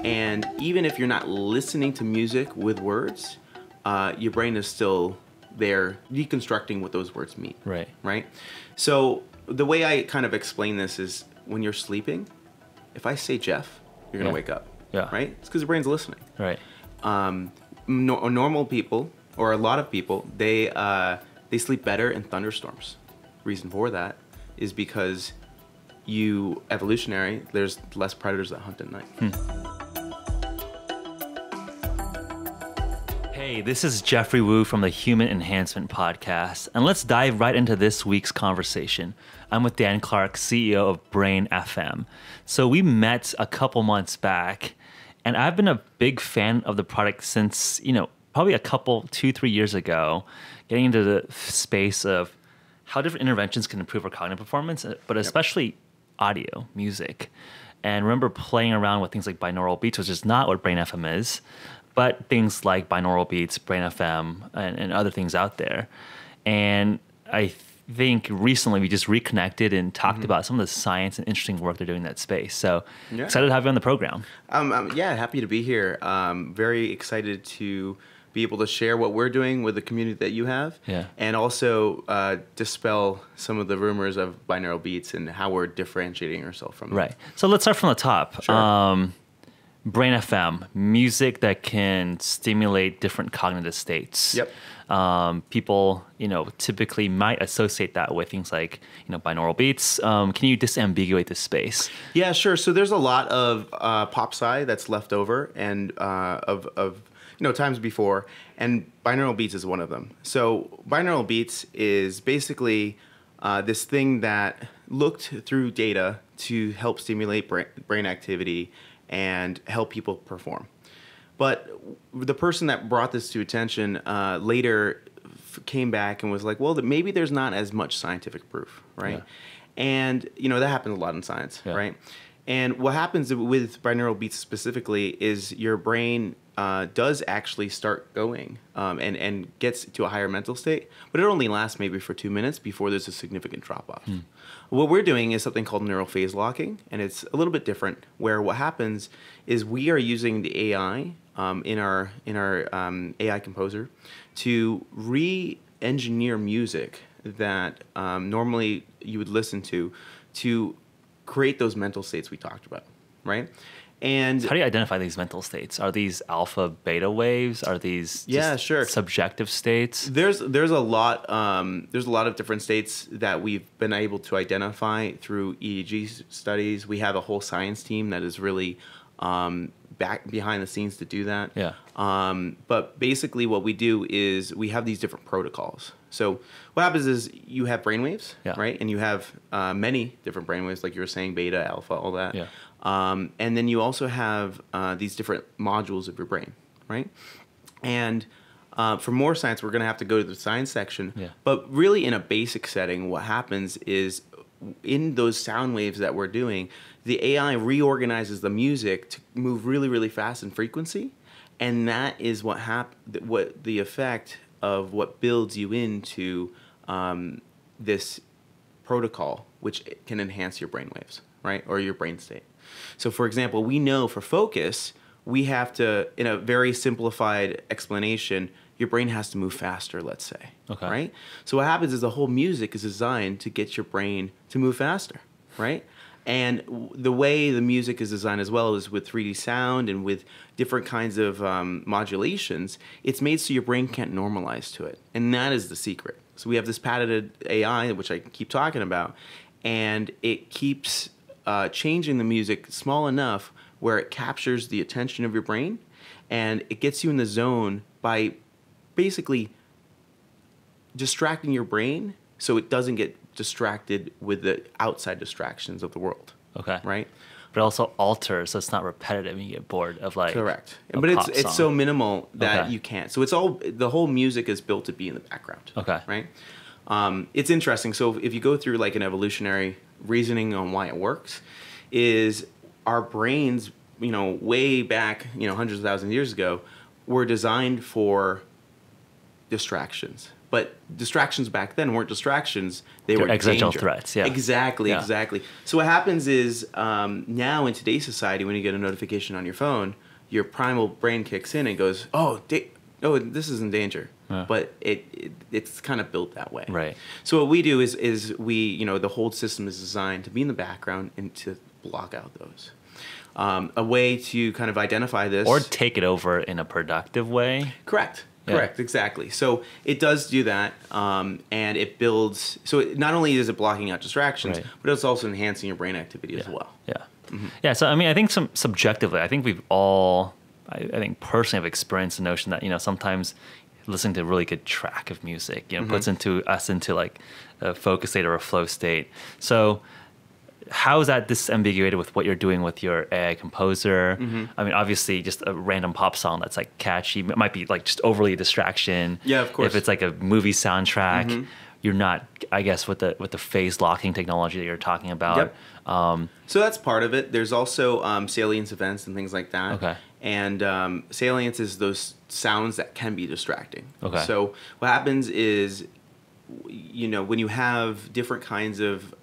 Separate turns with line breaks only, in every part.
And even if you're not listening to music with words, your brain is still there deconstructing what those words mean.
Right.
Right? So the way I kind of explain this is when you're sleeping, if I say Jeff, you're going to wake up.
Yeah.
Right? It's because the brain's listening.
Right.
Normal people, or a lot of people, they sleep better in thunderstorms. Reason for that is because there's less predators that hunt at night.
Hey, this is Jeffrey Wu from the Human Enhancement Podcast, and let's dive right into this week's conversation. I'm with Dan Clark, CEO of Brain FM. So we met a couple months back, and I've been a big fan of the product since, probably 2-3 years ago, getting into the space of how different interventions can improve our cognitive performance, but especially audio, music. And remember playing around with things like binaural beats, which is not what Brain FM is, but things like binaural beats, Brain FM, and other things out there. And I think recently we just reconnected and talked about some of the science and interesting work they're doing in that space. So excited to have you on the program.
Happy to be here. Very excited to be able to share what we're doing with the community that you have, and also dispel some of the rumors of binaural beats and how we're differentiating ourselves from them.
Right. So let's start from the top.
Sure.
Brain FM, music that can stimulate different cognitive states.
Yep.
People, typically might associate that with things like, binaural beats. Can you disambiguate this space?
Yeah, sure. So there's a lot of pop sci that's left over, and of times before, and binaural beats is one of them. So binaural beats is basically this thing that looked through data to help stimulate brain activity and help people perform. But the person that brought this to attention later came back and was like, well, maybe there's not as much scientific proof, right? Yeah. And, that happens a lot in science, right? And what happens with binaural beats specifically is your brain does actually start going and gets to a higher mental state, but it only lasts maybe for 2 minutes before there's a significant drop-off. What we're doing is something called neurophaselocking, and it's a little bit different, where what happens is we are using the AI in our AI composer to re-engineer music that normally you would listen to create those mental states we talked about, right? And
so how do you identify these mental states? Are these alpha, beta waves? Are these just subjective states?
There's a lot of different states that we've been able to identify through EEG studies. We have a whole science team that is really back behind the scenes to do that.
Yeah.
But basically what we do is we have these different protocols. So what happens is you have brainwaves, right? And you have many different brainwaves, like you were saying, beta, alpha, all that.
Yeah.
And then you also have these different modules of your brain, right? And for more science, we're going to have to go to the science section.
Yeah.
But really in a basic setting, what happens is in those sound waves that we're doing, the AI reorganizes the music to move really, really fast in frequency. And that is what the effect of what builds you into this protocol, which can enhance your brain waves, right? Or your brain state. So for example, we know for focus, we have to, in a very simplified explanation, your brain has to move faster, let's say, right? So what happens is the whole music is designed to get your brain to move faster, right? And the way the music is designed as well is with 3D sound and with different kinds of modulations, it's made so your brain can't normalize to it. And that is the secret. So we have this patented AI, which I keep talking about, and it keeps changing the music small enough where it captures the attention of your brain, and it gets you in the zone by basically distracting your brain so it doesn't get distracted with the outside distractions of the world. Right?
But also alters, so it's not repetitive and you get bored of like
correct. But it's so minimal that you can't. So the whole music is built to be in the background. Right? It's interesting. So if you go through like an evolutionary reasoning on why it works, is our brains, way back, hundreds of thousands of years ago, were designed for distractions, But distractions back then weren't distractions; they were
existential
danger.
threats. Yeah,
exactly,
Yeah.
exactly. So what happens is now in today's society, when you get a notification on your phone, your primal brain kicks in and goes, "Oh, oh, this is in danger."
Yeah.
But it's kind of built that way.
Right.
So what we do is we the whole system is designed to be in the background and to block out those. A way to kind of identify this,
Or take it over in a productive way.
correct.
Yeah.
Correct, exactly. So it does do that, and it builds. So not only is it blocking out distractions,
Right.
but it's also enhancing your brain activity as well.
Yeah. Yeah. So, I mean, I think subjectively, I think we've all, I think personally have experienced the notion that, sometimes listening to a really good track of music, puts us into like a focus state or a flow state. So how is that disambiguated with what you're doing with your AI composer? I mean, obviously, just a random pop song that's like catchy, it might be like just overly a distraction.
Yeah, of course.
If it's like a movie soundtrack, you're not, I guess, with the phase locking technology that you're talking about.
Yep. So that's part of it. There's also salience events and things like that.
Okay.
And salience is those sounds that can be distracting.
Okay.
So what happens is, when you have different kinds of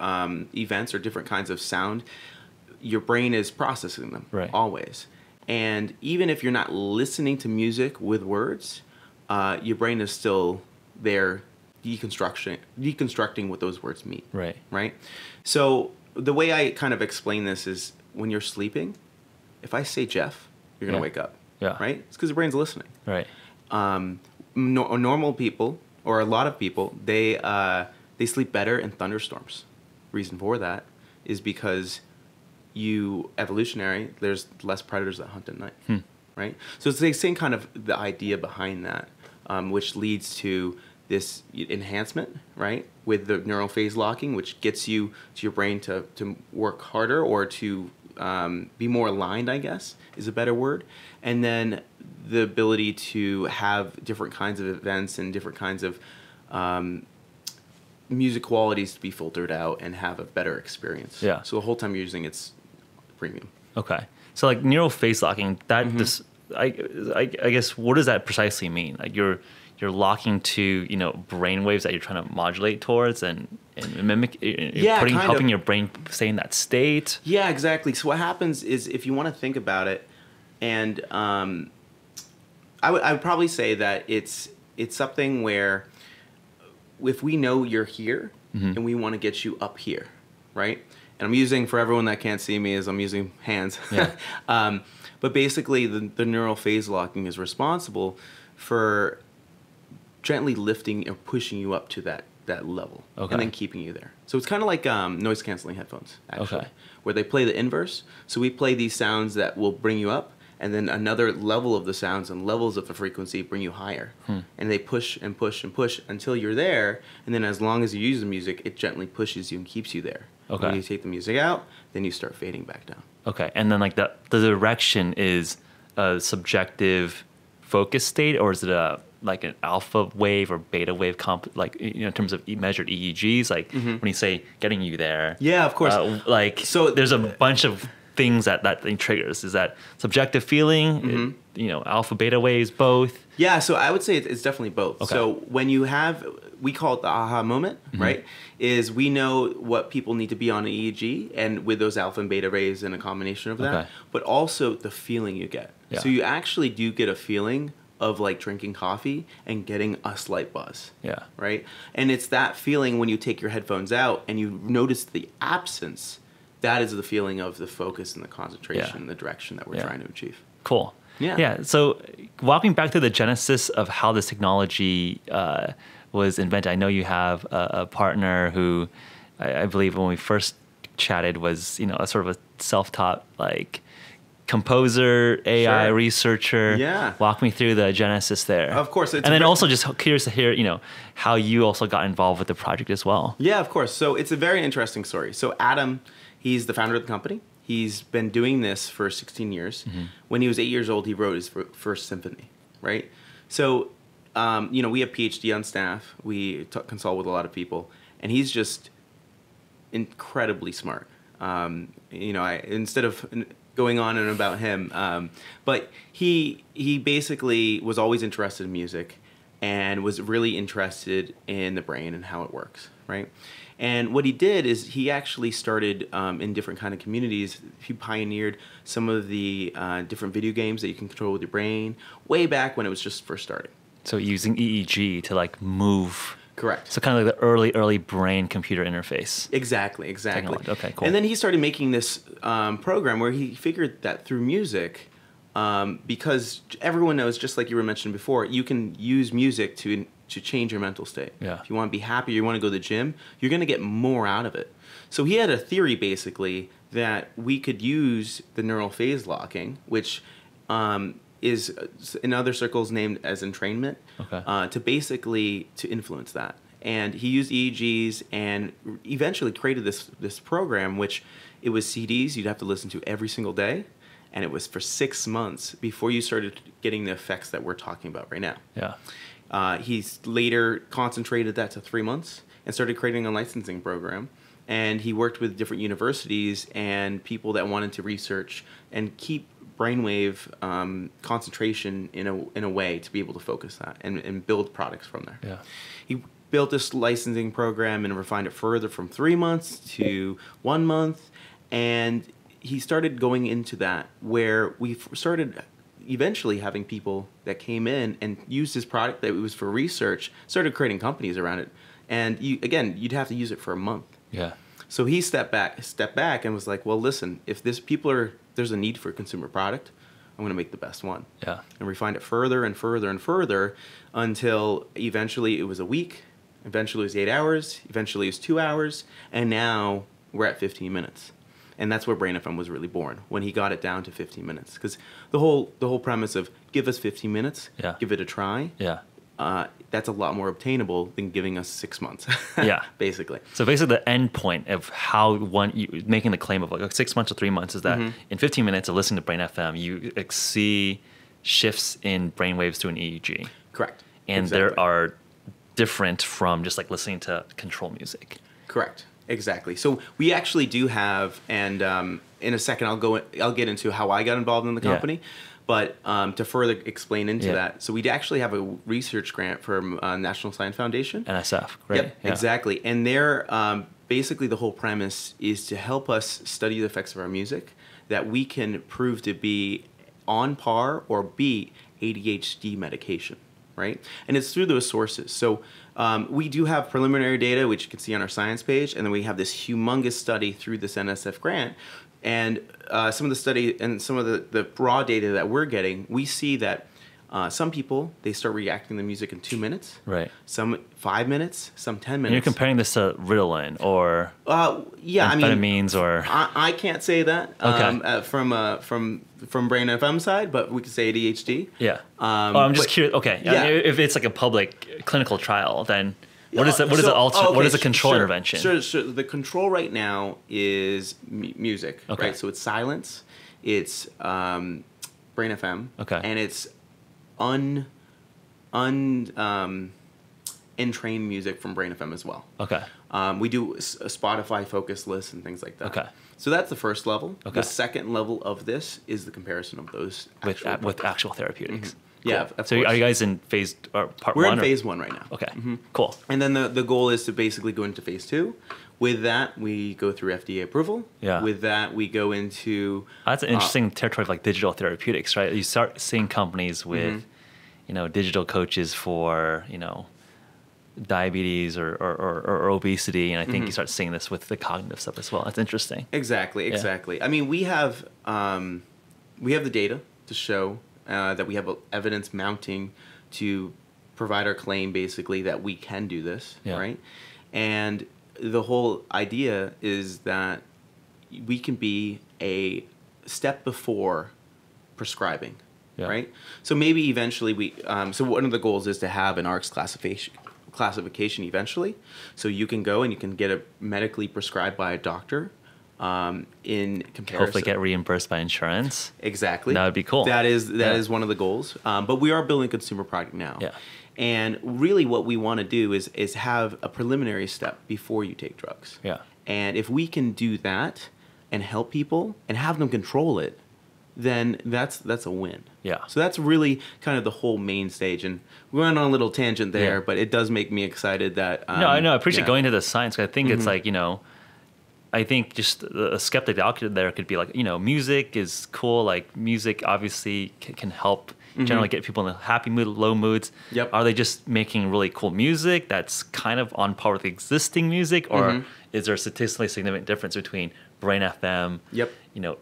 events or different kinds of sound, your brain is processing them always. And even if you're not listening to music with words, your brain is still there deconstructing what those words mean. Right? So the way I kind of explain this is when you're sleeping, if I say Jeff, you're going to wake up.
Yeah.
Right? It's because the brain's listening.
Right.
Normal people, or a lot of people, they sleep better in thunderstorms. Reason for that is because there's less predators that hunt at night. Right? So it's the same kind of the idea behind that, which leads to this enhancement, right, with the neurophase-locking, which gets you to your brain to work harder or to be more aligned, I guess, is a better word. And then the ability to have different kinds of events and different kinds of music qualities to be filtered out and have a better experience.
Yeah.
So the whole time you're using it's premium.
Okay. So like neurophase-locking, that I guess, what does that precisely mean? Like you're locking to brain waves that you're trying to modulate towards and mimic. Helping your brain stay in that state.
Yeah, exactly. So what happens is, if you want to think about it, and I would probably say that it's something where if we know you're here and we want to get you up here, right? And I'm using, for everyone that can't see me, I'm using hands.
Yeah.
But basically, the neural phase locking is responsible for gently lifting or pushing you up to that level, and then keeping you there. So it's kind of like noise canceling headphones, actually, where they play the inverse. So we play these sounds that will bring you up, and then another level of the sounds and levels of the frequency bring you higher. And they push and push and push until you're there, and then as long as you use the music, it gently pushes you and keeps you there.
Okay.
When you take the music out, then you start fading back down.
Okay, and then like the direction is a subjective focus state, or is it like an alpha wave or beta wave in terms of measured EEGs, like when you say getting you there?
Yeah, of course.
So there's a bunch of things that thing triggers. Is that subjective feeling? Alpha beta waves, both?
Yeah, so I would say it's definitely both.
Okay.
So when you have, we call it the aha moment, right? Is we know what people need to be on an EEG, and with those alpha and beta rays and a combination of that, but also the feeling you get.
Yeah.
So you actually do get a feeling of like drinking coffee and getting a slight buzz.
Yeah.
Right? And it's that feeling when you take your headphones out and you notice the absence, that is the feeling of the focus and the concentration and the direction that we're trying to achieve.
Cool.
Yeah.
Yeah. So walking back to the genesis of how this technology was invented, I know you have a partner who I believe when we first chatted was, a sort of a self-taught like composer, AI researcher.
Yeah.
Walk me through the genesis there.
Of course.
And then also just curious to hear, how you also got involved with the project as well.
Yeah, of course. So it's a very interesting story. So Adam, he's the founder of the company. He's been doing this for 16 years. When he was 8 years old, he wrote his first symphony, right? So, we have PhD on staff. We consult with a lot of people. And he's just incredibly smart. Instead of going on and about him, but he basically was always interested in music. and was really interested in the brain and how it works, right? And what he did is he actually started in different kind of communities. He pioneered some of the different video games that you can control with your brain way back when it was just first starting.
So using EEG to like move.
Correct.
So kind of like the early brain computer interface.
Exactly.
Technology. Okay, cool.
And then he started making this program where he figured that through music, because everyone knows, just like you were mentioning before, you can use music to change your mental state.
Yeah.
If you want to be happy, you want to go to the gym, you're going to get more out of it. So he had a theory basically that we could use the neurophase-locking, which is in other circles named as entrainment, to basically to influence that. And he used EEGs and eventually created this program, which it was CDs you'd have to listen to every single day. And it was for 6 months before you started getting the effects that we're talking about right now.
Yeah.
He's later concentrated that to 3 months and started creating a licensing program. And he worked with different universities and people that wanted to research and keep brainwave concentration in a way to be able to focus that and build products from there.
Yeah.
He built this licensing program and refined it further from 3 months to 1 month. And he started going into that where we started eventually having people that came in and used his product that it was for research, started creating companies around it. And you'd have to use it for a month.
Yeah.
So he stepped back and was like, well, listen, if there's a need for a consumer product, I'm going to make the best one.
Yeah.
And refined it further and further and further until eventually it was a week. Eventually it was 8 hours. Eventually it was 2 hours. And now we're at 15 minutes. And that's where Brain FM was really born, when he got it down to 15 minutes. Because the whole premise of give us 15 minutes, give it a try, that's a lot more obtainable than giving us 6 months.
Yeah.
Basically.
So basically the end point of how making the claim of like 6 months or 3 months is that in 15 minutes of listening to Brain FM, you see shifts in brainwaves through an EEG.
Correct.
And there are different from just like listening to control music.
Correct. Exactly. So we actually do have, and in a second I'll get into how I got involved in the company, but to further explain into that, so we actually have a research grant from National Science Foundation.
NSF, great.
Yep, exactly. And they're basically the whole premise is to help us study the effects of our music that we can prove to be on par or beat ADHD medication. Right? And it's through those sources. So we do have preliminary data, which you can see on our science page, and then we have this humongous study through this NSF grant. And some of the study and some of the raw data that we're getting, we see that some people, they start reacting to music in 2 minutes.
Right.
Some 5 minutes, some 10 minutes.
And you're comparing this to Ritalin or amphetamines or...
I can't say that from Brain FM side, but we could say ADHD.
Yeah. I'm just curious. Okay. Yeah. I mean, if it's like a public clinical trial, then what is the control intervention?
Sure. The control right now is music. Okay. Right. So it's silence. It's Brain FM.
Okay.
And it's entrained music from Brain FM as well.
Okay.
We do a Spotify focus list and things like that.
Okay.
So that's the first level.
Okay.
The second level of this is the comparison of those
with actual therapeutics.
Mm-hmm. Yeah.
Cool. So are you guys in phase or part
We're
one?
We're in phase 1 right now.
Okay. Cool.
And then the goal is to basically go into phase 2. With that, we go through FDA approval.
Yeah.
With that, we go into...
That's an interesting territory of like digital therapeutics, right? You start seeing companies with, digital coaches for, diabetes or obesity, and I think you start seeing this with the cognitive stuff as well. That's interesting.
Exactly. I mean, we have the data to show that we have evidence mounting to provide our claim, basically, that we can do this, right? And the whole idea is that we can be a step before prescribing, right? So maybe eventually so one of the goals is to have an ARCS classification eventually. So you can go and you can get it medically prescribed by a doctor in comparison.
Hopefully get reimbursed by insurance.
Exactly.
That would be cool.
That is one of the goals. But we are building a consumer product now.
Yeah.
And really what we want to do is have a preliminary step before you take drugs.
Yeah.
And if we can do that and help people and have them control it, then that's a win.
Yeah.
So that's really kind of the whole main stage. And we went on a little tangent there, but it does make me excited that...
no, I know. I appreciate going into the science. 'Cause I think it's like, I think just a skeptic out there could be like, music is cool. Like music obviously can help generally get people in a happy mood, low moods.
Yep.
Are they just making really cool music that's kind of on par with existing music? Or is there a statistically significant difference between Brain FM,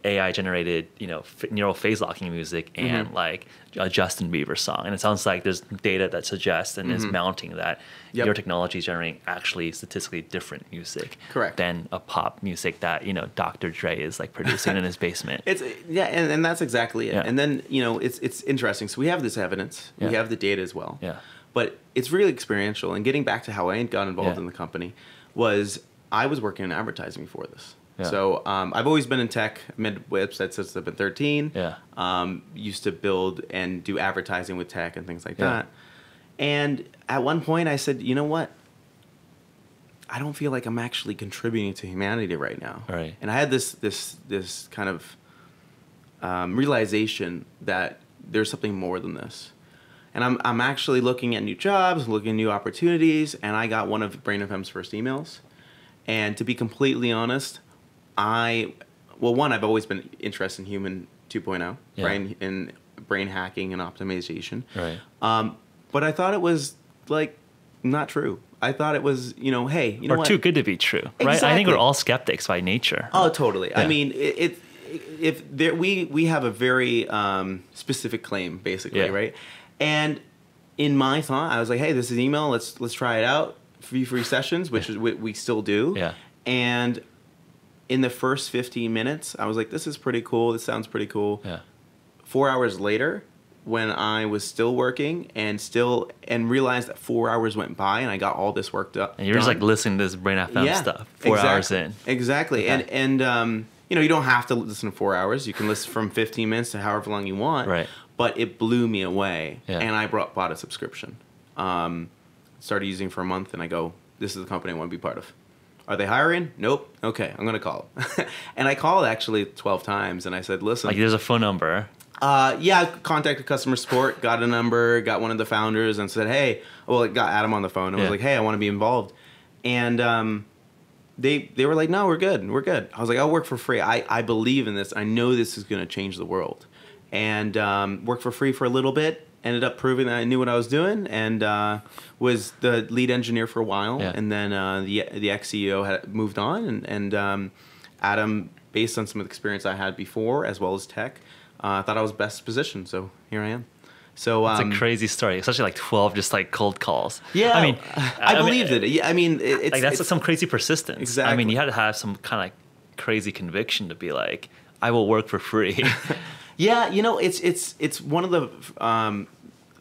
AI generated, Neurophaselocking music and like a Justin Bieber song? And it sounds like there's data that suggests and is mounting that your technology is generating actually statistically different music than a pop music that, Dr. Dre is like producing in his basement.
And that's exactly it. And then, it's interesting. So we have this evidence, we have the data as well.
Yeah.
But it's really experiential. And getting back to how I got involved in the company was I was working in advertising before this. Yeah. So I've always been in tech, made websites since I've been 13. Yeah. Used to build and do advertising with tech and things like that. And at one point I said, you know what? I don't feel like I'm actually contributing to humanity right now.
Right.
And I had this kind of realization that there's something more than this. And I'm actually looking at new jobs, looking at new opportunities, and I got one of Brain FM's first emails. And to be completely honest, I've always been interested in human 2.0, right? In brain hacking and optimization.
Right.
But I thought it was like not true. I thought it was, hey, you know what?
Or too good to be true, right?
Exactly.
I think we're all skeptics by nature.
Oh, totally.
Yeah.
I mean, we have a very specific claim, basically, right? And in my thought, I was like, hey, this is email. Let's try it out. Free sessions, which is what we still do.
Yeah.
And in the first 15 minutes, I was like, this is pretty cool. This sounds pretty cool.
Yeah.
4 hours later, when I was still working and realized that 4 hours went by and I got all this work done.
And you're just like listening to this Brain FM stuff 4 hours in.
Exactly.
Okay.
And you don't have to listen 4 hours. You can listen from 15 minutes to however long you want.
Right.
But it blew me away.
Yeah.
And I bought a subscription. Started using for a month, and I go, this is the company I want to be part of. Are they hiring? Nope. Okay, I'm going to call. And I called actually 12 times, and I said, listen.
Like there's a phone number.
Yeah, contacted customer support, got a number, got one of the founders, and said, hey, got Adam on the phone. I was like, hey, I want to be involved. And they were like, no, we're good. I was like, I'll work for free. I believe in this. I know this is going to change the world. And worked for free for a little bit. Ended up proving that I knew what I was doing, and was the lead engineer for a while.
Yeah.
And then the ex-CEO had moved on, and Adam, based on some of the experience I had before, as well as tech, thought I was best positioned. So here I am. So
it's a crazy story, especially like 12 just like cold calls.
Yeah,
I mean,
I believed it. Yeah, I mean,
that's some crazy persistence.
Exactly.
I mean, you had to have some kind of crazy conviction to be like, I will work for free.
Yeah, it's one of the.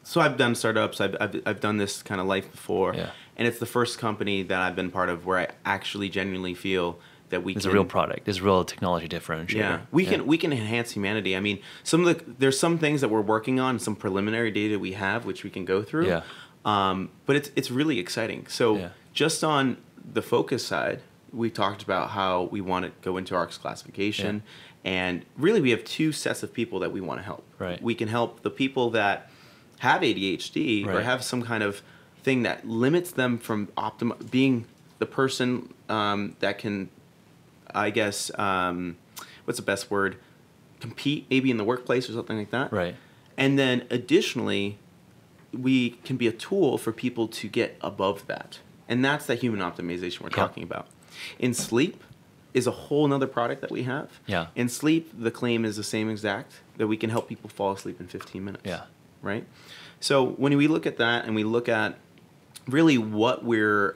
So I've done startups. I've done this kind of life before, and it's the first company that I've been part of where I actually genuinely feel that we
It's a real product. It's a real technology differentiator.
Yeah, we can enhance humanity. I mean, there's some things that we're working on, some preliminary data we have, which we can go through.
Yeah.
But it's really exciting. So just on the focus side, we talked about how we want to go into ARCS classification. And really, we have two sets of people that we want to help.
Right.
We can help the people that have ADHD or have some kind of thing that limits them from being the person that can, I guess, what's the best word? Compete maybe in the workplace or something like that.
Right.
And then additionally, we can be a tool for people to get above that. And that's the human optimization we're talking about. In sleep is a whole nother product that we have.
Yeah.
In sleep, the claim is the same exact, that we can help people fall asleep in 15 minutes.
Yeah.
Right? So when we look at that and we look at really what we're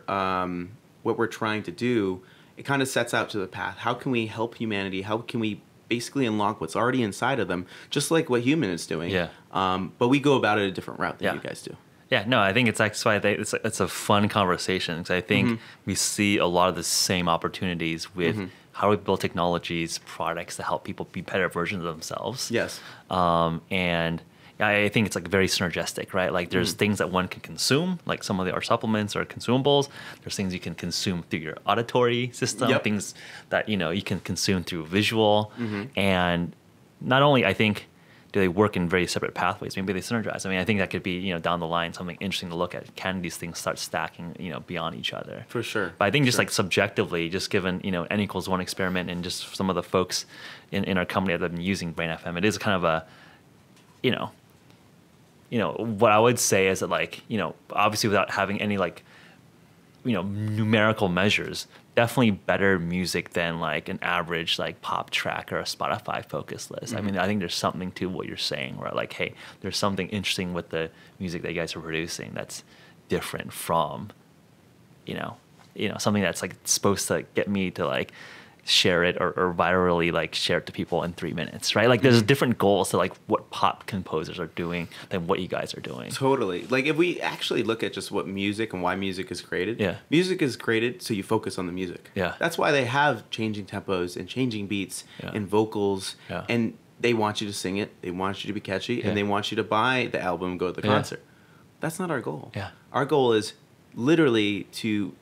trying to do, it kind of sets out to the path. How can we help humanity? How can we basically unlock what's already inside of them, just like what human is doing?
Yeah.
But we go about it a different route than you guys do.
Yeah, no, I think it's why it's a fun conversation, because I think we see a lot of the same opportunities with how we build technologies, products to help people be better versions of themselves.
Yes.
And I think it's like very synergistic, right? Like there's things that one can consume, like some of our supplements or consumables. There's things you can consume through your auditory system, things that you can consume through visual, and not only I think do they work in very separate pathways, maybe they synergize. I mean, I think that could be down the line something interesting to look at. Can these things start stacking beyond each other?
For sure.
But I think just like subjectively, just given N=1 experiment and just some of the folks in our company that have been using Brain FM, it is kind of a what I would say is that like obviously without having any like numerical measures, definitely better music than like an average like pop track or a Spotify focus list. I mean, I think there's something to what you're saying, where like, hey, there's something interesting with the music that you guys are producing that's different from, something that's like supposed to get me to like share it or virally like share it to people in 3 minutes, right? Like there's different goals to like what pop composers are doing than what you guys are doing.
Totally. Like if we actually look at just what music and why music is created,
Yeah.
music is created so you focus on the music.
Yeah.
That's why they have changing tempos and changing beats and vocals, and they want you to sing it, they want you to be catchy, and they want you to buy the album and go to the concert. That's not our goal.
Yeah.
Our goal is literally to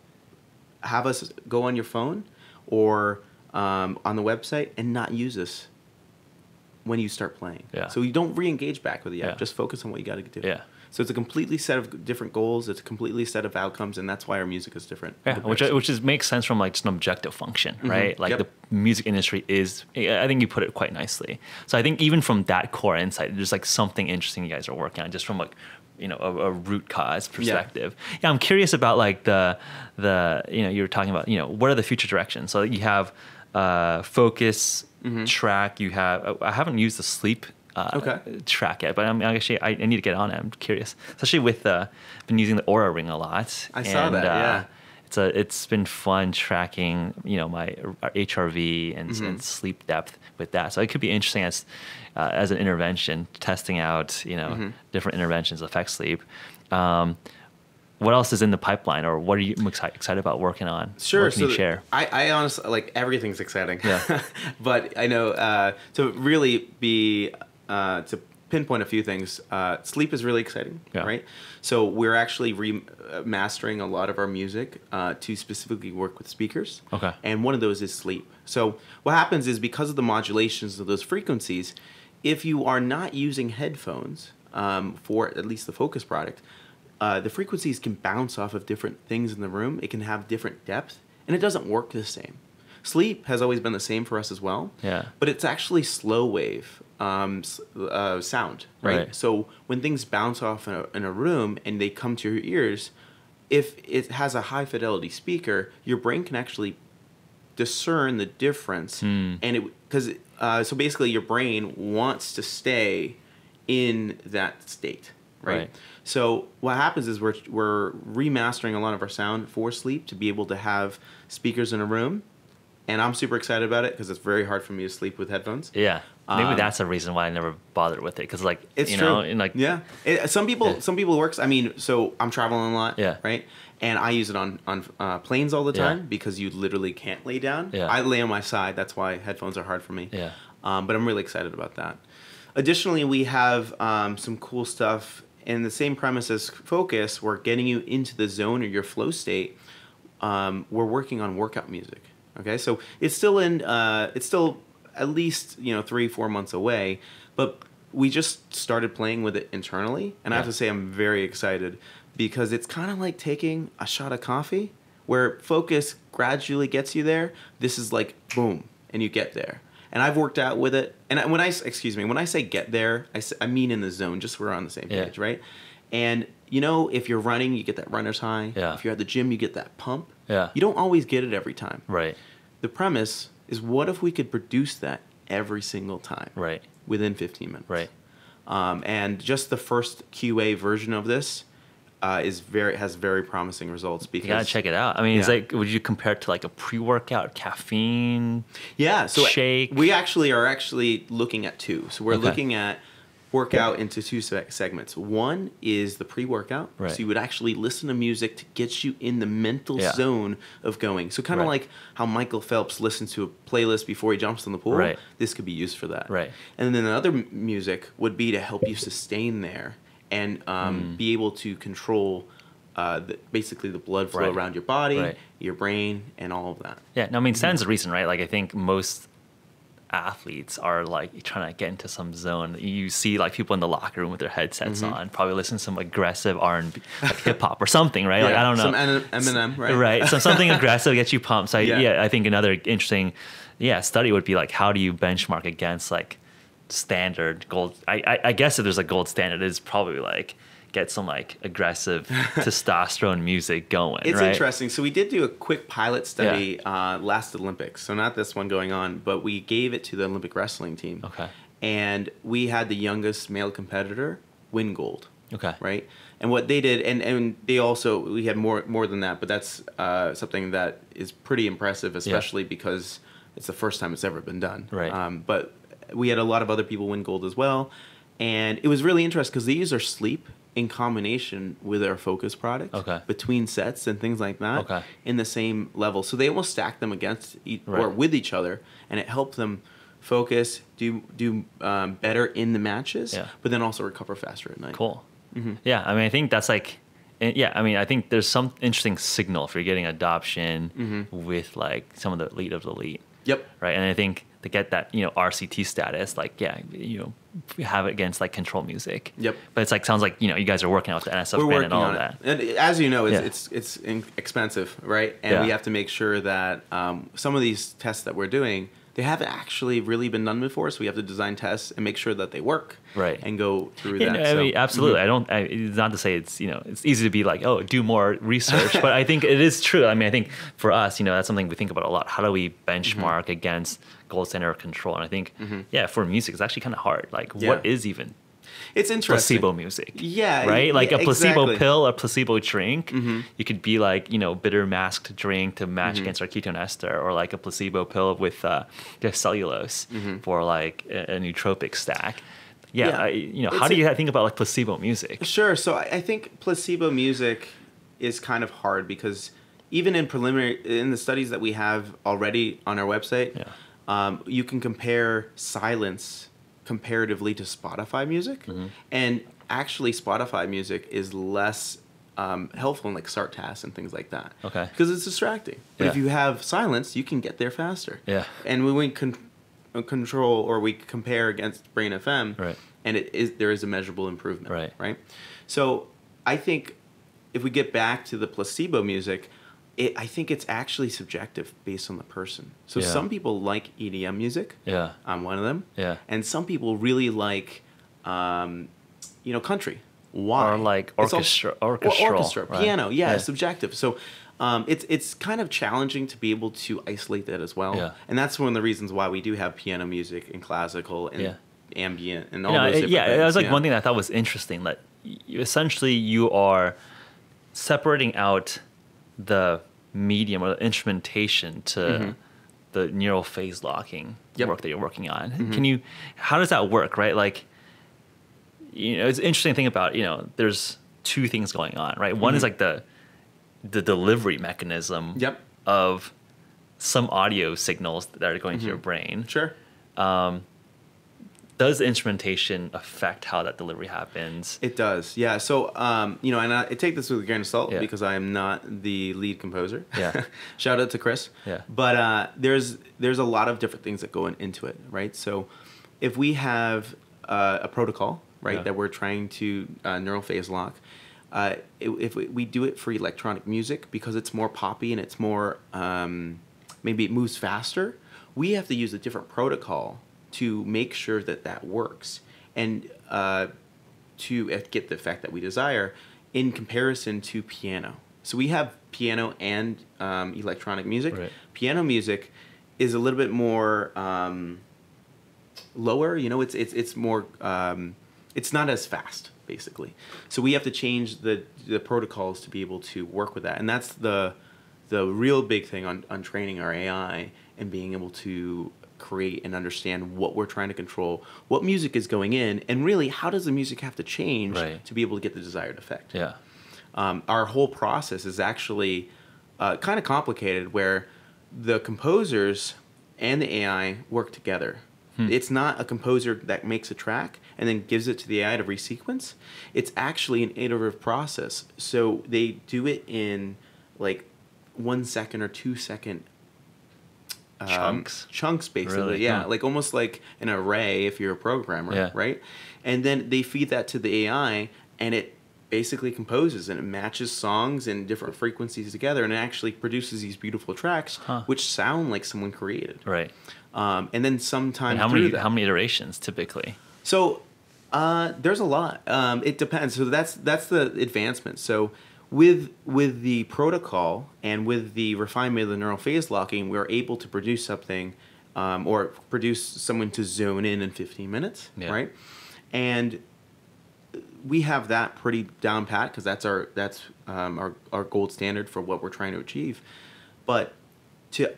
have us go on your phone or on the website and not use this when you start playing.
Yeah.
So you don't re-engage back with the app.
Yeah.
Just focus on what you got to do.
Yeah.
So it's a completely set of different goals. It's a completely set of outcomes, and that's why our music is different.
Yeah, which makes sense from like just an objective function, right? Like the music industry is, I think you put it quite nicely. So I think even from that core insight, there's like something interesting you guys are working on, just from like a root cause perspective. Yeah, I'm curious about like the you were talking about what are the future directions. So you have focus track. You have I haven't used the sleep track yet, but I need to get on it. I'm curious, especially with been using the Aura Ring a lot.
I saw that. Yeah.
It's been fun tracking my HRV and sleep depth with that. So it could be interesting as an intervention, testing out different interventions affect sleep. What else is in the pipeline, or what are you excited about working on?
Sure.
What can you share?
I honestly, like, everything's exciting.
Yeah.
But I know to really be to pinpoint a few things. Sleep is really exciting, right? So we're actually remastering a lot of our music to specifically work with speakers.
Okay.
And one of those is sleep. So what happens is, because of the modulations of those frequencies, if you are not using headphones for at least the Focus product, the frequencies can bounce off of different things in the room. It can have different depth, and it doesn't work the same. Sleep has always been the same for us as well.
Yeah.
But it's actually slow wave sound, right? So when things bounce off in a room and they come to your ears, if it has a high fidelity speaker, your brain can actually discern the difference, and so basically your brain wants to stay in that state, right? So what happens is we're remastering a lot of our sound for sleep to be able to have speakers in a room, and I'm super excited about it because it's very hard for me to sleep with headphones.
Yeah, maybe that's the reason why I never bothered with it, because like
it's true.
And like
some people works. I mean, so I'm traveling a lot, right? And I use it on planes all the time because you literally can't lay down. I lay on my side. That's why headphones are hard for me. But I'm really excited about that. Additionally, we have some cool stuff. In the same premise as Focus, we're getting you into the zone or your flow state. We're working on workout music. Okay, so it's still at least 3-4 months away, but we just started playing with it internally, and I have to say I'm very excited because it's kind of like taking a shot of coffee, where Focus gradually gets you there. This is like boom, and you get there. And I've worked out with it. And when I say get there, I mean in the zone, just so we're on the same page, right? And, if you're running, you get that runner's high. If you're at the gym, you get that pump. You don't always get it every time.
Right.
The premise is, what if we could produce that every single time?
Right.
Within 15 minutes.
Right.
And just the first QA version of this has very promising results, because
you gotta check it out. I mean, it's like, would you compare it to like a pre-workout caffeine?
So
shake.
We are looking at two. So we're looking at workout into two segments. One is the pre-workout, so you would actually listen to music to get you in the mental zone of going. So kind of like how Michael Phelps listens to a playlist before he jumps in the pool. This could be used for that. And then another music would be to help you sustain there and be able to control basically the blood flow around your body, your brain, and all of that.
Yeah, no, I mean, stands to reason, right? Like, I think most athletes are like trying to get into some zone. You see like people in the locker room with their headsets on, probably listen to some aggressive R&B, like hip hop or something, right? Like I don't know,
some Eminem, right?
Right. So something aggressive gets you pumped. So
Yeah.
I think another interesting, study would be like, how do you benchmark against like standard gold? I guess if there's a gold standard, it's probably like get some like aggressive testosterone music going.
It's
right?
interesting. So we did do a quick pilot study last Olympics. So not this one going on, but we gave it to the Olympic wrestling team.
Okay.
And we had the youngest male competitor win gold.
Okay.
Right. And what they did, and they also, we had more than that, but that's something that is pretty impressive, especially because it's the first time it's ever been done.
Right.
But we had a lot of other people win gold as well. And it was really interesting because they use our sleep in combination with our focus product between sets and things like that in the same level. So they almost stack them against or with each other, and it helped them focus, do better in the matches, but then also recover faster at night.
Cool. Yeah, I mean, I think that's like, I think there's some interesting signal for getting adoption with like some of the elite of the elite.
Yep.
Right, and I think to get that RCT status, like we have it against like control music.
Yep.
But it's like sounds like you guys are working out the NSF and all of that.
And as you know, it's expensive, right? And we have to make sure that some of these tests that we're doing, they haven't actually really been done before, so we have to design tests and make sure that they work,
right?
And go through that.
I mean, absolutely. It's not to say it's it's easy to be like, oh, do more research, but I think it is true. I mean, I think for us, that's something we think about a lot. How do we benchmark against gold standard of control? And I think, for music, it's actually kind of hard. Like, what is even?
It's interesting.
Placebo music.
Yeah.
Right? Like a placebo
exactly.
pill, a placebo drink. You could be like, bitter masked drink to match against our ketone ester, or like a placebo pill with cellulose for like a nootropic stack. How do you think about like placebo music?
Sure. So I think placebo music is kind of hard because even in the studies that we have already on our website, you can compare silence comparatively to Spotify music, and actually Spotify music is less helpful in like SARTAS and things like that.
Okay.
Because it's distracting. But if you have silence, you can get there faster.
Yeah.
And when we control or we compare against Brain FM,
right,
and there is a measurable improvement.
Right.
Right. So I think if we get back to the placebo music, I think it's actually subjective based on the person. So some people like EDM music. Yeah. I'm one of them. Yeah. And some people really like, country. Why?
Or like orchestra,
right? Piano. Yeah, it's subjective. So it's kind of challenging to be able to isolate that as well. Yeah. And that's one of the reasons why we do have piano music and classical and ambient and all those different things.
That was like one thing that I thought was interesting. That essentially you are separating out the medium or the instrumentation to the Neurophaselocking work that you're working on. How does that work, right? Like, it's an interesting thing about, there's two things going on, right? One is like the delivery mechanism of some audio signals that are going to your brain.
Sure.
Does instrumentation affect how that delivery happens? It
does, yeah. So, and I take this with a grain of salt because I am not the lead composer. Yeah. Shout out to Chris. Yeah. But there's a lot of different things that go into it, right? So, if we have a protocol, right, that we're trying to neurophase-lock, if we do it for electronic music because it's more poppy and it's more maybe it moves faster, we have to use a different protocol to make sure that works and to get the effect that we desire in comparison to piano. So we have piano and electronic music. Right. Piano music is a little bit more lower. It's more it's not as fast basically. So we have to change the protocols to be able to work with that, and that's the real big thing on training our AI and being able to create and understand what we're trying to control, what music is going in, and really how does the music have to change to be able to get the desired effect. Yeah. Our whole process is actually kind of complicated where the composers and the AI work together. It's not a composer that makes a track and then gives it to the AI to resequence. It's actually an iterative process. So they do it in like 1 second or 2 second
Chunks,
basically.
Really?
Yeah,
Huh.
like almost like an array if you're a programmer,
Yeah.
right? And then they feed that to the AI, and it basically composes and it matches songs and different frequencies together, and it actually produces these beautiful tracks, which sound like someone created.
Right.
And then sometime
And
through that.
how many iterations typically?
So there's a lot. It depends. So that's the advancement. So with the protocol and with the refinement of the neural phase locking, we're able to produce something, or produce someone to zone in 15 minutes, right? And we have that pretty down pat because that's our gold standard for what we're trying to achieve. But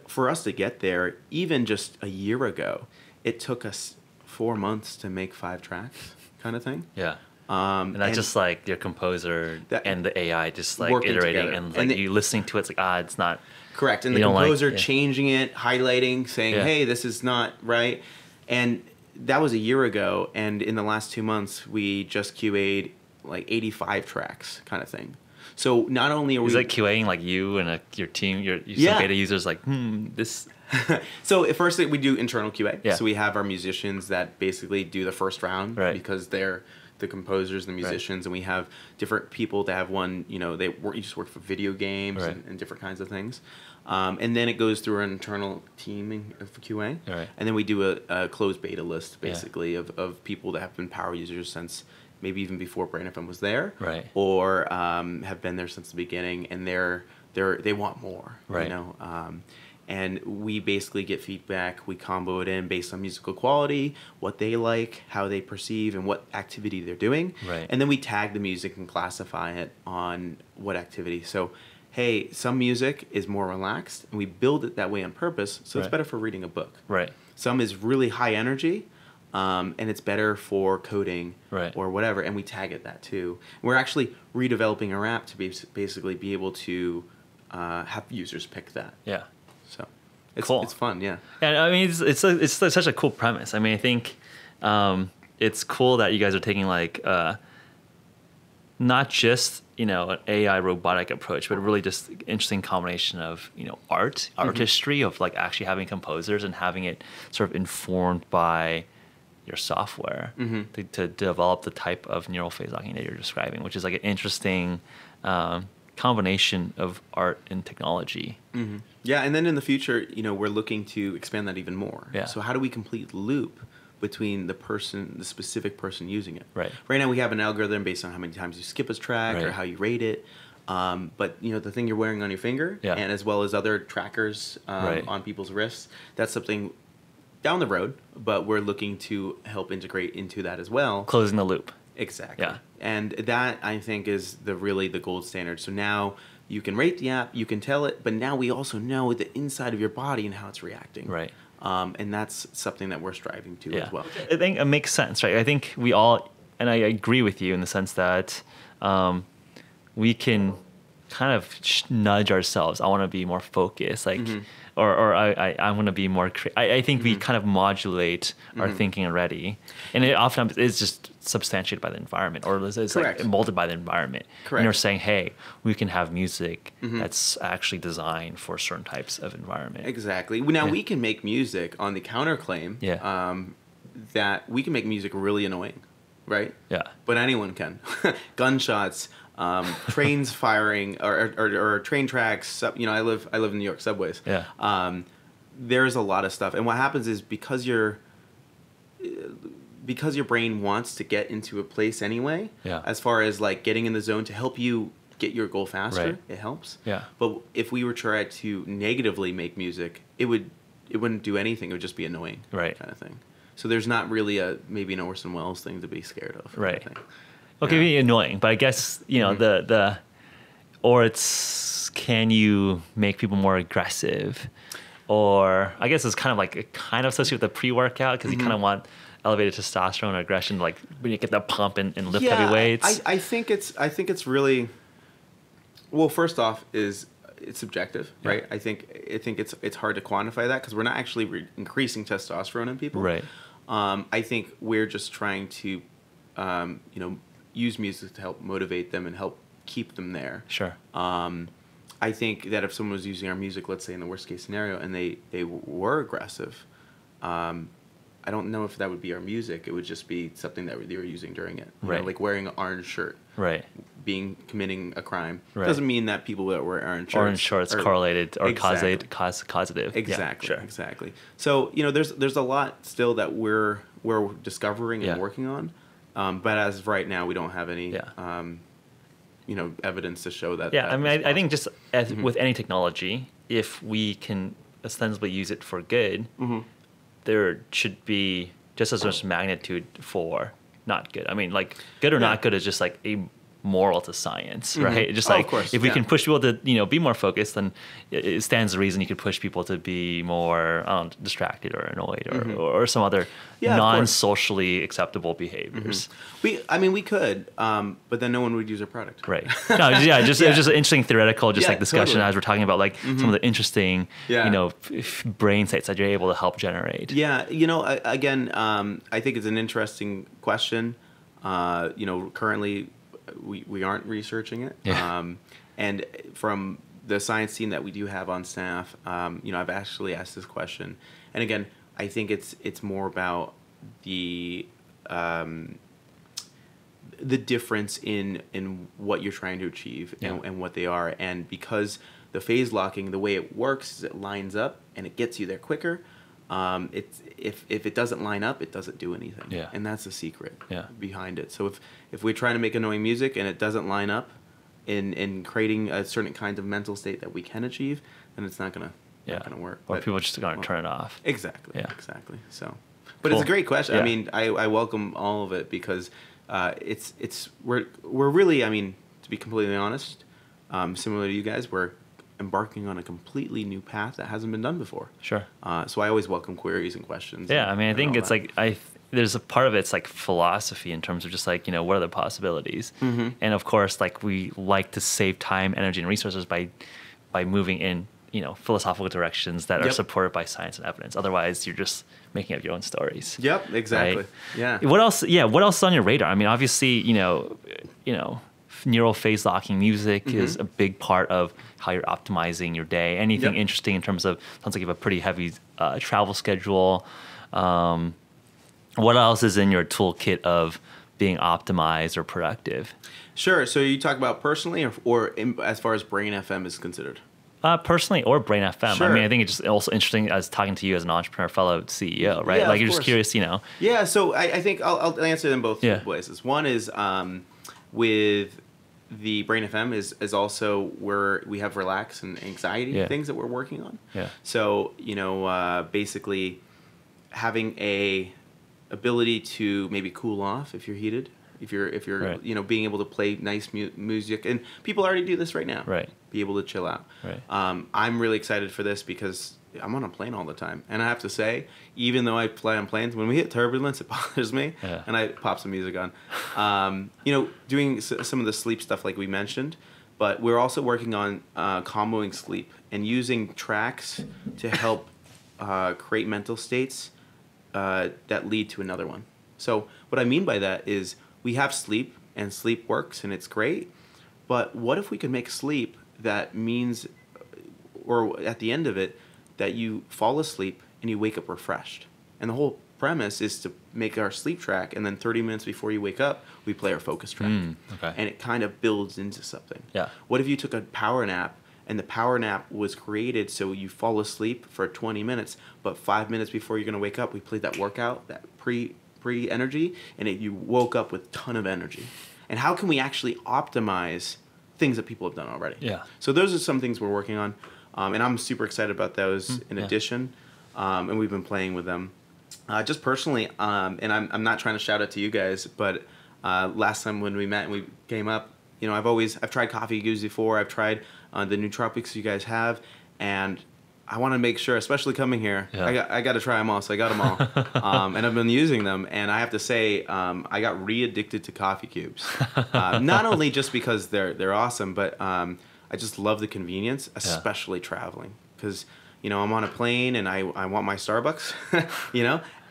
for us to get there, even just a year ago, it took us 4 months to make 5 tracks, kind of thing.
Yeah. And that's just like your composer and the AI just like iterating
together.
and like you listening to it, it's like, it's not.
Correct. And the composer changing it, highlighting, saying, hey, this is not right. And that was a year ago. And in the last 2 months, we just QA'd like 85 tracks kind of thing. So not only are we...
Is that QAing like you and your team, some beta users like, this...
So at first we do internal QA.
Yeah.
So we have our musicians that basically do the first round because they're the composers, the musicians, and we have different people that have one, they just work for video games and different kinds of things. And then it goes through our internal team of QA. And then we do a closed beta list, basically, of people that have been power users since maybe even before Brain FM was there, or have been there since the beginning, and they want more, and we basically get feedback. We combo it in based on musical quality, what they like, how they perceive, and what activity they're doing. And then we tag the music and classify it on what activity. So, hey, some music is more relaxed, and we build it that way on purpose, so it's better for reading a book. Some is really high energy, and it's better for coding or whatever, and we tag it that too. We're actually redeveloping our app to basically be able to have users pick that. So it's
cool.
It's fun, yeah.
And I mean, it's such a cool premise. I mean, I think it's cool that you guys are taking like not just an AI robotic approach, but really just interesting combination of artistry of like actually having composers and having it sort of informed by your software to develop the type of neural phase locking that you're describing, which is like an interesting combination of art and technology.
Yeah, and then in the future, we're looking to expand that even more. So how do we complete the loop between the specific person using it? Right now we have an algorithm based on how many times you skip a track or how you rate it. But the thing you're wearing on your finger, and as well as other trackers on people's wrists, that's something down the road, but we're looking to help integrate into that as well.
Closing the loop.
Exactly. Yeah. And that, I think, is really the gold standard. So now you can rate the app, you can tell it, but now we also know the inside of your body and how it's reacting. And that's something that we're striving to as well.
I think it makes sense, right? I think we all, and I agree with you in the sense that we can kind of nudge ourselves. I want to be more focused, like, or I want to be more. I think we kind of modulate our thinking already, and it often is just substantiated by the environment, or it's like molded by the environment. And you're saying, hey, we can have music that's actually designed for certain types of environment.
Exactly. Now we can make music on the counterclaim. That we can make music really annoying, right? But anyone can. Gunshots. Trains firing or train tracks. I live in New York subways. There's a lot of stuff, and what happens is because your brain wants to get into a place anyway. As far as like getting in the zone to help you get your goal faster, it helps. But if we were trying to negatively make music, it wouldn't do anything. It would just be annoying, kind of thing. So there's not really maybe an Orson Welles thing to be scared of. Kind of thing.
Okay, be annoying, but I guess it's can you make people more aggressive, or I guess it's kind of like associated with the pre-workout because you kind of want elevated testosterone or aggression, like when you get that pump and lift heavy weights.
I think it's really well. First off, it's subjective, right? I think it's hard to quantify that because we're not actually increasing testosterone in people, right? I think we're just trying to, use music to help motivate them and help keep them there.
Sure.
I think that if someone was using our music, let's say in the worst case scenario, and they were aggressive, I don't know if that would be our music. It would just be something that they were using during it. You know, like wearing an orange shirt.
Right.
Committing a crime.
Right.
Doesn't mean that people that wear orange shirts
are correlated or
exactly.
causative.
Exactly.
Yeah, sure.
Exactly. So, there's a lot still that we're discovering and working on. But as of right now, we don't have any evidence to show that.
Yeah, I mean, I think just as with any technology, if we can ostensibly use it for good, there should be just as much magnitude for not good. I mean, like, good or not good is just like a moral to science, right? Just like, if we can push people to, be more focused, then it stands to reason you could push people to be more distracted or annoyed or some other non-socially acceptable behaviors.
We could, but then no one would use our product.
Right. No, it was just an interesting theoretical, discussion as we're talking about like some of the interesting, brain states that you're able to help generate.
Yeah. Again, I think it's an interesting question. Currently, we aren't researching it.
Yeah.
And from the science team that we do have on staff, I've actually asked this question. And again, I think it's more about the difference in what you're trying to achieve and what they are. And because the phase locking, the way it works is it lines up and it gets you there quicker. If it doesn't line up, it doesn't do anything.
Yeah.
And that's the secret behind it. So if we're trying to make annoying music and it doesn't line up in creating a certain kind of mental state that we can achieve, then it's not gonna work.
Or people are just gonna turn it off.
Exactly.
Yeah.
Exactly. So, but it's a great question. Yeah. I mean, I welcome all of it because we're really, I mean, to be completely honest, similar to you guys, we're embarking on a completely new path that hasn't been done before.
Sure.
So I always welcome queries and questions.
Yeah, I mean, I think it's that. Like there's a part of it's like philosophy in terms of just like what are the possibilities, and of course like we like to save time, energy, and resources by moving in philosophical directions that are supported by science and evidence. Otherwise, you're just making up your own stories.
Yep, exactly. Right? Yeah.
What else? Yeah, what else is on your radar? I mean, obviously, neural phase locking music is a big part of how you're optimizing your day. Anything interesting in terms of, sounds like you have a pretty heavy travel schedule. What else is in your toolkit of being optimized or productive?
Sure. So you talk about personally or as far as Brain FM is considered?
Personally or Brain FM.
Sure.
I mean, I think it's just also interesting as talking to you as an entrepreneur, fellow CEO, right?
Yeah,
like you're just curious,
Yeah. So I think I'll answer them both places. One is with the Brain FM is also where we have relax and anxiety things that we're working on.
Yeah.
So basically having a ability to maybe cool off if you're heated, if you're
right.
Being able to play nice music, and people already do this right now.
Right.
Be able to chill out.
Right.
I'm really excited for this because I'm on a plane all the time, and I have to say, even though I fly on planes, when we hit turbulence, it bothers me, and I pop some music on. Doing some of the sleep stuff like we mentioned, but we're also working on comboing sleep and using tracks to help create mental states that lead to another one. So what I mean by that is we have sleep, and sleep works, and it's great, but what if we could make sleep that means, or at the end of it, that you fall asleep and you wake up refreshed? And the whole premise is to make our sleep track, and then 30 minutes before you wake up, we play our focus track.
Okay.
And it kind of builds into something.
Yeah.
What if you took a power nap, and the power nap was created so you fall asleep for 20 minutes, but 5 minutes before you're going to wake up, we played that workout, that pre-energy, and you woke up with a ton of energy. And how can we actually optimize things that people have done already?
Yeah.
So those are some things we're working on, and I'm super excited about those in addition, and we've been playing with them. Just personally, and I'm not trying to shout out to you guys, but last time when we met and we came up, I've tried coffee goose before. I've tried the nootropics you guys have, and I want to make sure, especially coming here, I got to try them all. So I got them all, and I've been using them. And I have to say, I got re-addicted to coffee cubes. Not only just because they're awesome, but I just love the convenience, especially traveling. Because I'm on a plane and I want my Starbucks,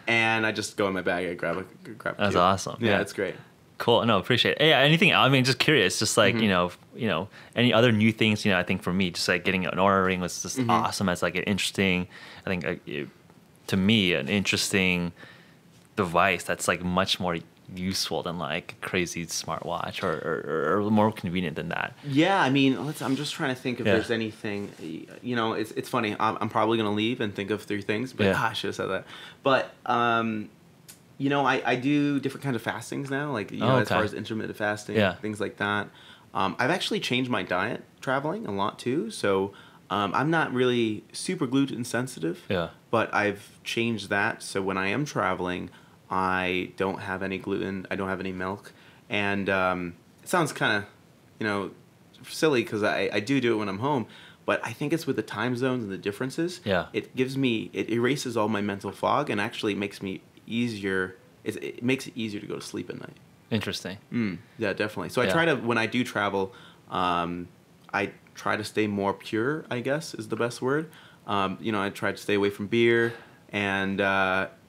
and I just go in my bag and grab a
That's
cube.
awesome.
Yeah, it's great.
Cool. No, appreciate it. Yeah, anything? I mean, just curious. Just like any other new things. I think for me, just like getting an Oura ring was just awesome. As like an interesting, I think to me, an interesting device that's like much more useful than like crazy smartwatch or more convenient than that.
Yeah, I mean, I'm just trying to think if there's anything. It's funny. I'm probably gonna leave and think of 3 things, but I should have said that. But I do different kinds of fastings now, like as far as intermittent fasting, things like that. I've actually changed my diet traveling a lot too, so I'm not really super gluten sensitive.
Yeah.
But I've changed that, so when I am traveling, I don't have any gluten. I don't have any milk, and it sounds kind of silly because I do it when I'm home. But I think it's with the time zones and the differences.
Yeah.
It erases all my mental fog and actually makes me easier. It makes it easier to go to sleep at night.
Interesting.
Yeah, definitely. So I try to, when I do travel, I try to stay more pure, I guess is the best word. I try to stay away from beer and,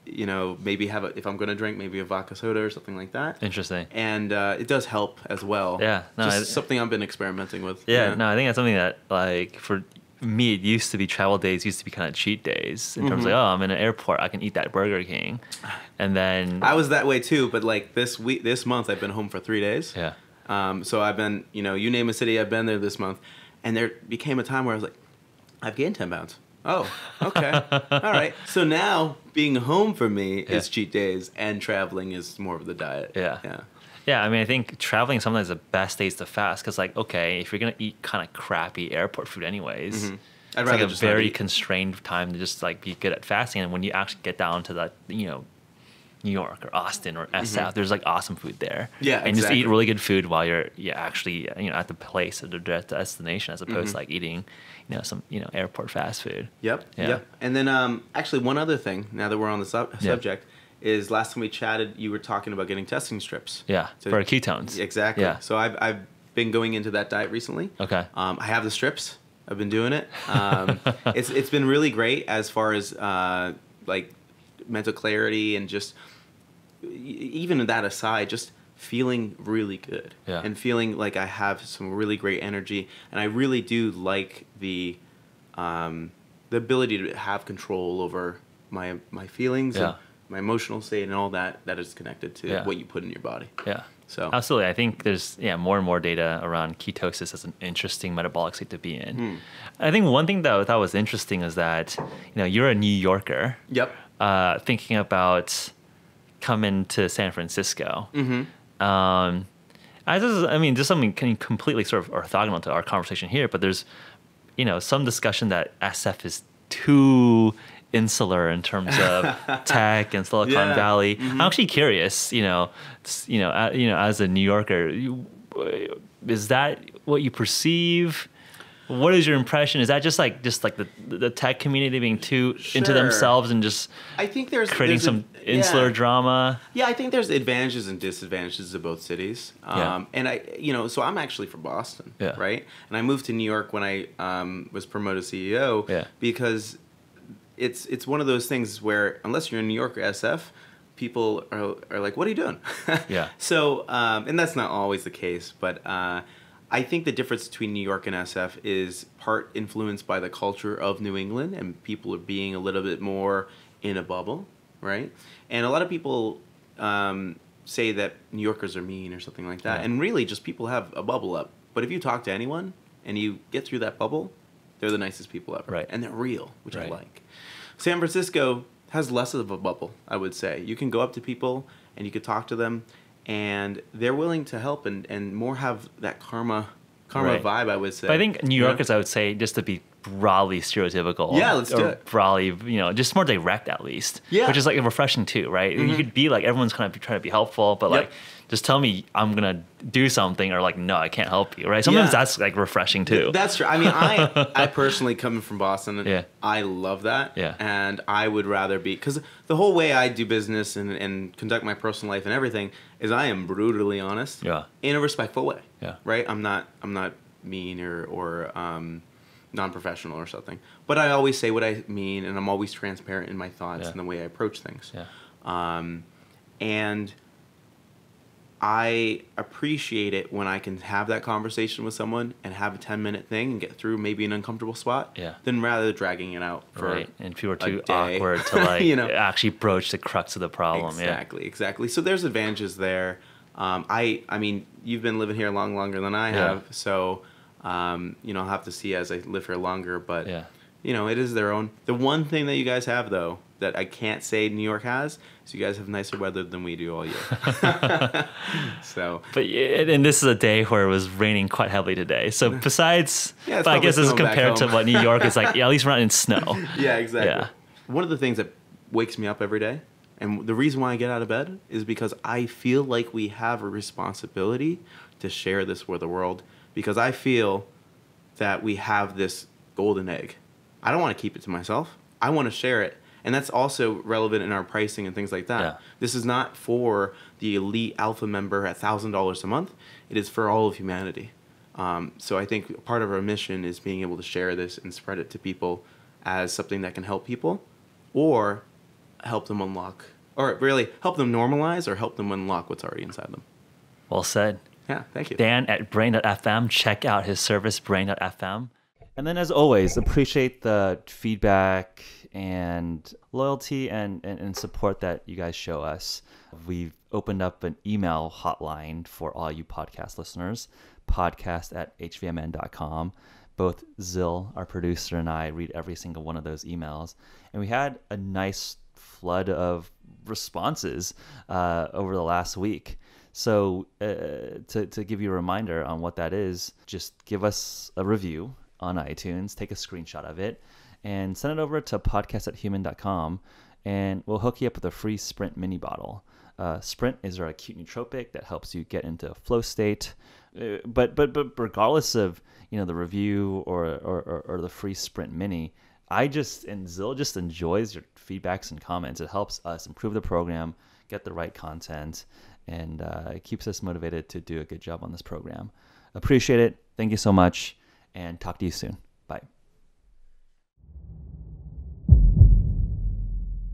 maybe if I'm going to drink, maybe a vodka soda or something like that.
Interesting.
And it does help as well.
Yeah. No,
just something I've been experimenting with.
Yeah. No, I think that's something that like for me, it used to be travel days used to be kind of cheat days in terms of like, I'm in an airport, I can eat that Burger King. And then
I was that way too, but like this month I've been home for 3 days.
Yeah.
So I've been, you name a city, I've been there this month. And there became a time where I was like, I've gained 10 pounds. Oh, okay. All right. So now being home for me is cheat days and traveling is more of the diet.
Yeah.
Yeah.
Yeah, I mean, I think traveling sometimes the best days to fast because, like, okay, if you're gonna eat kind of crappy airport food, anyways,
I'd
it's
rather
like a
just
very constrained time to just like be good at fasting. And when you actually get down to that, New York or Austin or SF, there's like awesome food there.
Yeah,
and just eat really good food while you're actually at the place or the destination as opposed to like eating some airport fast food.
Yep.
Yeah.
Yep. And then actually one other thing. Now that we're on the subject. Is last time we chatted, you were talking about getting testing strips.
Yeah, for ketones.
Exactly.
Yeah.
So I've been going into that diet recently.
Okay.
I have the strips. I've been doing it. It's been really great as far as like mental clarity and just even that aside, just feeling really good and feeling like I have some really great energy, and I really do like the ability to have control over my feelings. And my emotional state and all that is connected to what you put in your body.
Yeah.
So
absolutely. I think there's more and more data around ketosis as an interesting metabolic state to be in. I think one thing that I thought was interesting is that, you're a New Yorker.
Yep.
Thinking about coming to San Francisco. Just something completely sort of orthogonal to our conversation here, but there's, some discussion that SF is too insular in terms of tech and Silicon Valley. I'm actually curious, as a New Yorker, is that what you perceive? What is your impression? Is that just like the tech community being too into themselves and just
I think
creating some insular drama?
Yeah, I think there's advantages and disadvantages of both cities. And so I'm actually from Boston, right? And I moved to New York when I was promoted CEO because it's one of those things where unless you're in New York or SF, people are like, what are you doing? So, and that's not always the case, but I think the difference between New York and SF is part influenced by the culture of New England and people are being a little bit more in a bubble, right? And a lot of people say that New Yorkers are mean or something like that. And really just people have a bubble up. But if you talk to anyone and you get through that bubble, they're the nicest people ever.
Right.
And they're real, which I like. San Francisco has less of a bubble, I would say. You can go up to people and you could talk to them and they're willing to help and more have that karma vibe, I would say.
But I think New Yorkers, I would say, just to be broadly stereotypical.
Yeah, let's do it.
Broadly, just more direct at least. Yeah. Which is like refreshing too, right? You could be like, everyone's kind of trying to be helpful, but like, just tell me I'm going to do something or like, no, I can't help you, right? Sometimes that's like refreshing too.
That's true. I mean, I personally coming from Boston, I love that.
Yeah.
And I would rather be, because the whole way I do business and conduct my personal life and everything is I am brutally honest in a respectful way.
Yeah.
Right? I'm not mean or non-professional or something. But I always say what I mean and I'm always transparent in my thoughts and the way I approach things.
Yeah.
And I appreciate it when I can have that conversation with someone and have a 10-minute thing and get through maybe an uncomfortable spot.
Yeah.
Than rather dragging it out for
Right. And people are too
day.
awkward to like
You know?
actually broach the crux of the problem.
Exactly. So there's advantages there. I mean, you've been living here longer than I have, so I'll have to see as I live here longer. But it is their own. The one thing that you guys have though that I can't say New York has is you guys have nicer weather than we do all year. So,
and this is a day where it was raining quite heavily today. So besides, but I guess this is compared to what New York is like. Yeah, at least we're not in snow.
Yeah, exactly.
Yeah.
One of the things that wakes me up every day, and the reason why I get out of bed, is because I feel like we have a responsibility to share this with the world, because I feel that we have this golden egg. I don't want to keep it to myself. I want to share it. And that's also relevant in our pricing and things like that.
Yeah.
This is not for the elite alpha member at $1,000 a month. It is for all of humanity. So I think part of our mission is being able to share this and spread it to people as something that can help people, or help them unlock, or really help them normalize, or help them unlock what's already inside them.
Well said.
Yeah, thank you.
Dan at brain.fm. Check out his service, brain.fm. And then, as always, appreciate the feedback and loyalty and support that you guys show us. We've opened up an email hotline for all you podcast listeners, podcast@hvmn.com. Both Zil, our producer, and I read every single one of those emails. And we had a nice flood of responses over the last week. So to give you a reminder on what that is, just give us a review on iTunes, take a screenshot of it, and send it over to podcast@human.com, and we'll hook you up with a free Sprint mini bottle. Sprint is our acute nootropic that helps you get into a flow state. But regardless of the review or the free Sprint mini, Zil just enjoys your feedbacks and comments. It helps us improve the program, get the right content, and it keeps us motivated to do a good job on this program. Appreciate it. Thank you so much, and talk to you soon.